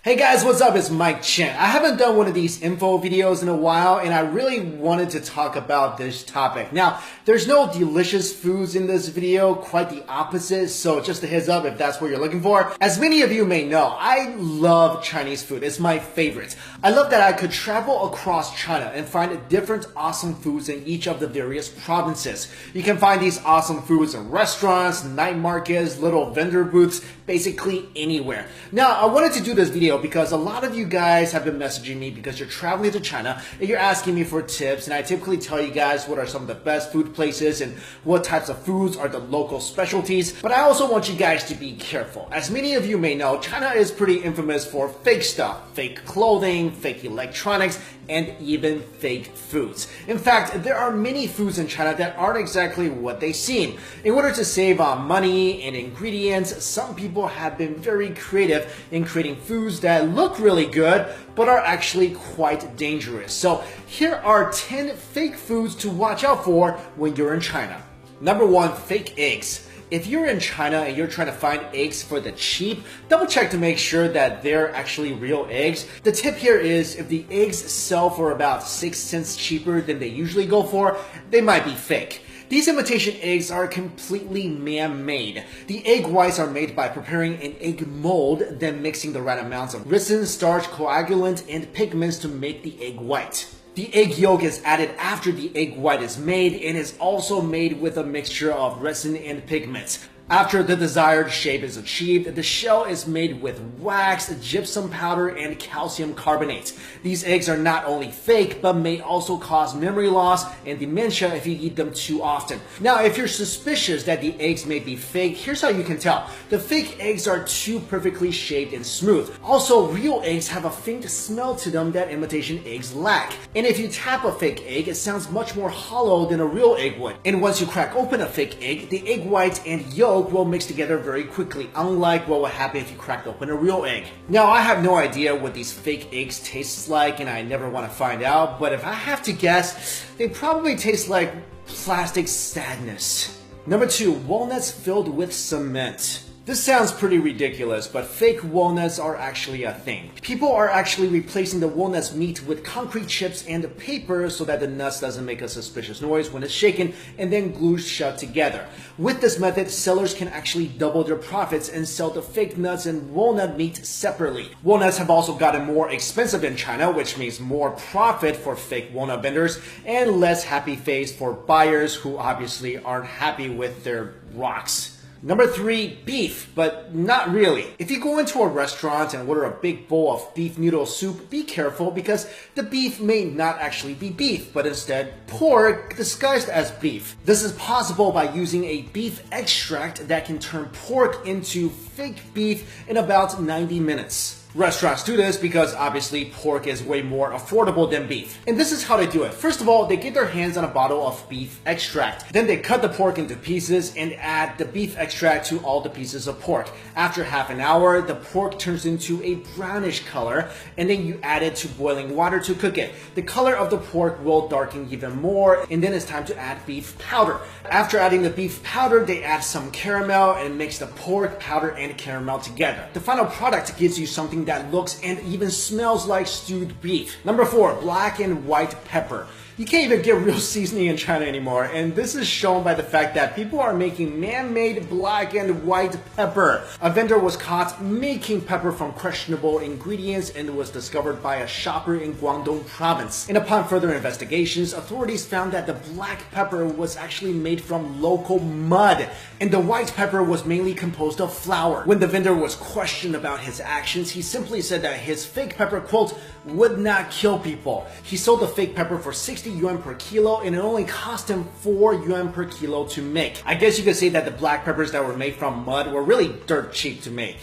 Hey guys, what's up? It's Mike Chen. I haven't done one of these info videos in a while and I really wanted to talk about this topic. Now, there's no delicious foods in this video, quite the opposite, so just a heads up if that's what you're looking for. As many of you may know, I love Chinese food. It's my favorite. I love that I could travel across China and find different awesome foods in each of the various provinces. You can find these awesome foods in restaurants, night markets, little vendor booths, basically anywhere. Now, I wanted to do this video because a lot of you guys have been messaging me because you're traveling to China and you're asking me for tips, and I typically tell you guys what are some of the best food places and what types of foods are the local specialties. But I also want you guys to be careful. As many of you may know, China is pretty infamous for fake stuff, fake clothing, fake electronics, and even fake foods. In fact, there are many foods in China that aren't exactly what they seem. In order to save on money and ingredients, some people have been very creative in creating foods that look really good but are actually quite dangerous. So here are 10 fake foods to watch out for when you're in China. Number 1, fake eggs. If you're in China and you're trying to find eggs for the cheap, double check to make sure that they're actually real eggs. The tip here is if the eggs sell for about 6 cents cheaper than they usually go for, they might be fake. These imitation eggs are completely man-made. The egg whites are made by preparing an egg mold, then mixing the right amounts of resin, starch, coagulant, and pigments to make the egg white. The egg yolk is added after the egg white is made and is also made with a mixture of resin and pigments. After the desired shape is achieved, the shell is made with wax, gypsum powder, and calcium carbonate. These eggs are not only fake, but may also cause memory loss and dementia if you eat them too often. Now, if you're suspicious that the eggs may be fake, here's how you can tell. The fake eggs are too perfectly shaped and smooth. Also, real eggs have a faint smell to them that imitation eggs lack. And if you tap a fake egg, it sounds much more hollow than a real egg would. And once you crack open a fake egg, the egg white and yolk will mix together very quickly, unlike what would happen if you cracked open a real egg. Now, I have no idea what these fake eggs taste like, and I never want to find out, but if I have to guess, they probably taste like plastic sadness. Number 2, walnuts filled with cement. This sounds pretty ridiculous, but fake walnuts are actually a thing. People are actually replacing the walnut's meat with concrete chips and paper so that the nuts doesn't make a suspicious noise when it's shaken and then glued shut together. With this method, sellers can actually double their profits and sell the fake nuts and walnut meat separately. Walnuts have also gotten more expensive in China, which means more profit for fake walnut vendors and less happy face for buyers who obviously aren't happy with their rocks. Number 3, beef, but not really. If you go into a restaurant and order a big bowl of beef noodle soup, be careful because the beef may not actually be beef, but instead pork disguised as beef. This is possible by using a beef extract that can turn pork into fake beef in about 90 minutes. Restaurants do this because obviously pork is way more affordable than beef. And this is how they do it. First of all, they get their hands on a bottle of beef extract. Then they cut the pork into pieces and add the beef extract to all the pieces of pork. After half an hour, the pork turns into a brownish color, and then you add it to boiling water to cook it. The color of the pork will darken even more, and then it's time to add beef powder. After adding the beef powder, they add some caramel and mix the pork, powder, and caramel together. The final product gives you something that looks and even smells like stewed beef. Number 4, black and white pepper. You can't even get real seasoning in China anymore, and this is shown by the fact that people are making man-made black and white pepper. A vendor was caught making pepper from questionable ingredients and was discovered by a shopper in Guangdong province. And upon further investigations, authorities found that the black pepper was actually made from local mud, and the white pepper was mainly composed of flour. When the vendor was questioned about his actions, he simply said that his fake pepper, quote, would not kill people. He sold the fake pepper for 60 yuan per kilo, and it only cost him 4 yuan per kilo to make. I guess you could say that the black peppers that were made from mud were really dirt cheap to make.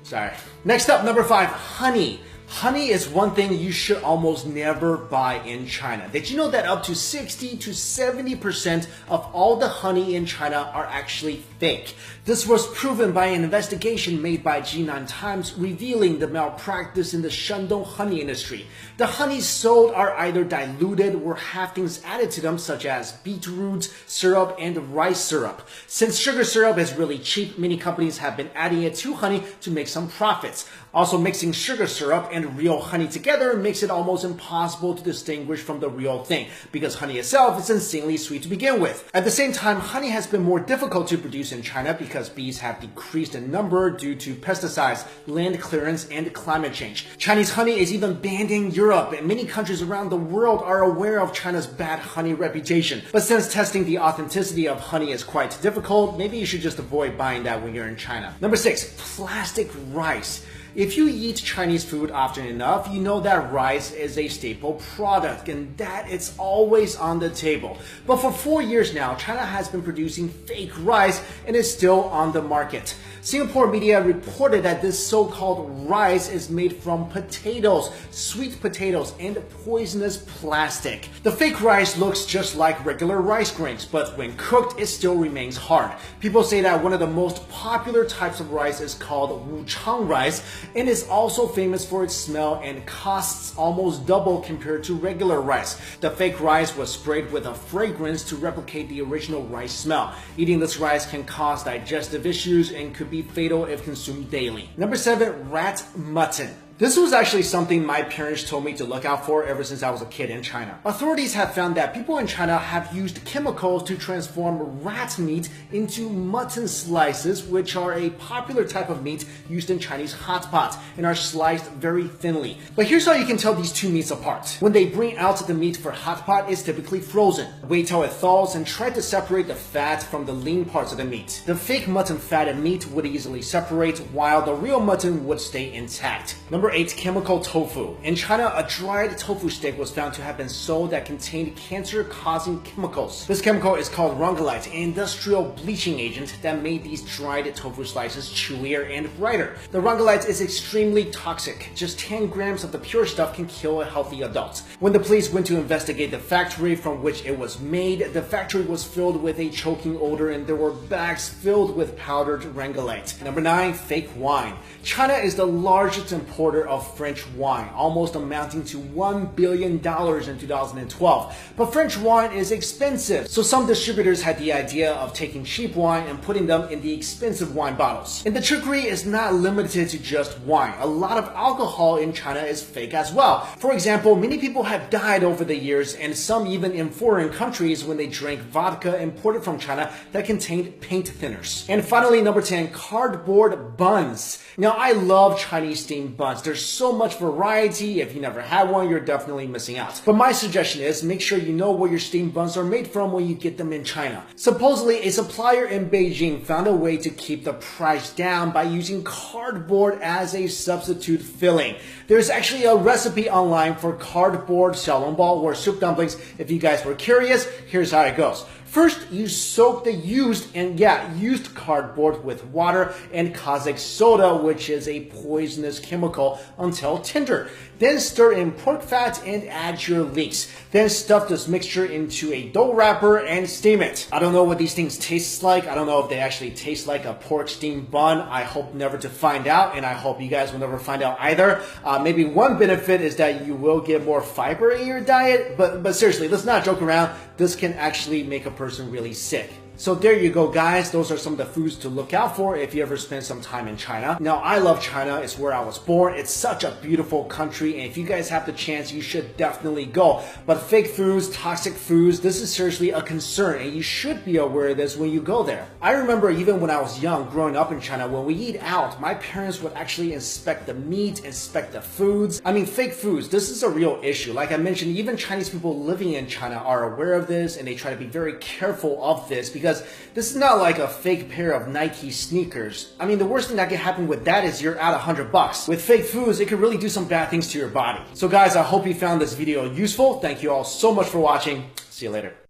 Sorry. Next up, number 5, honey. Honey is one thing you should almost never buy in China. Did you know that up to 60 to 70% of all the honey in China are actually fake? This was proven by an investigation made by Jinan Times revealing the malpractice in the Shandong honey industry. The honeys sold are either diluted or have things added to them such as beetroot syrup and rice syrup. Since sugar syrup is really cheap, many companies have been adding it to honey to make some profits. Also, mixing sugar syrup and real honey together makes it almost impossible to distinguish from the real thing, because honey itself is insanely sweet to begin with. At the same time, honey has been more difficult to produce in China because bees have decreased in number due to pesticides, land clearance, and climate change. Chinese honey is even banned in Europe, and many countries around the world are aware of China's bad honey reputation. But since testing the authenticity of honey is quite difficult, maybe you should just avoid buying that when you're in China. Number 6, plastic rice. If you eat Chinese food often enough, you know that rice is a staple product and that it's always on the table. But for 4 years now, China has been producing fake rice and is still on the market. Singapore media reported that this so-called rice is made from potatoes, sweet potatoes, and poisonous plastic. The fake rice looks just like regular rice grains, but when cooked, it still remains hard. People say that one of the most popular types of rice is called wuchang rice, and is also famous for its smell and costs almost double compared to regular rice. The fake rice was sprayed with a fragrance to replicate the original rice smell. Eating this rice can cause digestive issues and could be fatal if consumed daily. Number 7, rat mutton. This was actually something my parents told me to look out for ever since I was a kid in China. Authorities have found that people in China have used chemicals to transform rat meat into mutton slices, which are a popular type of meat used in Chinese hot pot and are sliced very thinly. But here's how you can tell these two meats apart. When they bring out the meat for hot pot, it's typically frozen. Wait till it thaws and try to separate the fat from the lean parts of the meat. The fake mutton fat and meat would easily separate, while the real mutton would stay intact. Number 8, chemical tofu. In China, a dried tofu stick was found to have been sold that contained cancer-causing chemicals. This chemical is called rongolite, an industrial bleaching agent that made these dried tofu slices chewier and brighter. The rongolite is extremely toxic. Just 10 grams of the pure stuff can kill a healthy adult. When the police went to investigate the factory from which it was made, the factory was filled with a choking odor and there were bags filled with powdered rongolite. Number 9, fake wine. China is the largest importer of French wine, almost amounting to $1 billion in 2012. But French wine is expensive, so some distributors had the idea of taking cheap wine and putting them in the expensive wine bottles. And the trickery is not limited to just wine. A lot of alcohol in China is fake as well. For example, many people have died over the years, and some even in foreign countries when they drank vodka imported from China that contained paint thinners. And finally, number 10, cardboard buns. Now, I love Chinese steamed buns. There's so much variety. If you never had one, you're definitely missing out. But my suggestion is make sure you know where your steamed buns are made from when you get them in China. Supposedly, a supplier in Beijing found a way to keep the price down by using cardboard as a substitute filling. There's actually a recipe online for cardboard xiaolongbao or soup dumplings. If you guys were curious, here's how it goes. First, you soak the used cardboard with water and caustic soda, which is a poisonous chemical, until tender. Then stir in pork fat and add your leeks. Then stuff this mixture into a dough wrapper and steam it. I don't know what these things taste like. I don't know if they actually taste like a pork steamed bun. I hope never to find out, and I hope you guys will never find out either. Maybe one benefit is that you will get more fiber in your diet, but seriously, let's not joke around. This can actually make a person really sick. So there you go, guys. Those are some of the foods to look out for if you ever spend some time in China. Now, I love China. It's where I was born. It's such a beautiful country, and if you guys have the chance, you should definitely go. But fake foods, toxic foods, this is seriously a concern, and you should be aware of this when you go there. I remember even when I was young, growing up in China, when we eat out, my parents would actually inspect the meat, inspect the foods. I mean, fake foods, this is a real issue. Like I mentioned, even Chinese people living in China are aware of this, and they try to be very careful of this because this is not like a fake pair of Nike sneakers. I mean, the worst thing that can happen with that is you're out $100. With fake foods, it could really do some bad things to your body. So guys, I hope you found this video useful. Thank you all so much for watching. See you later.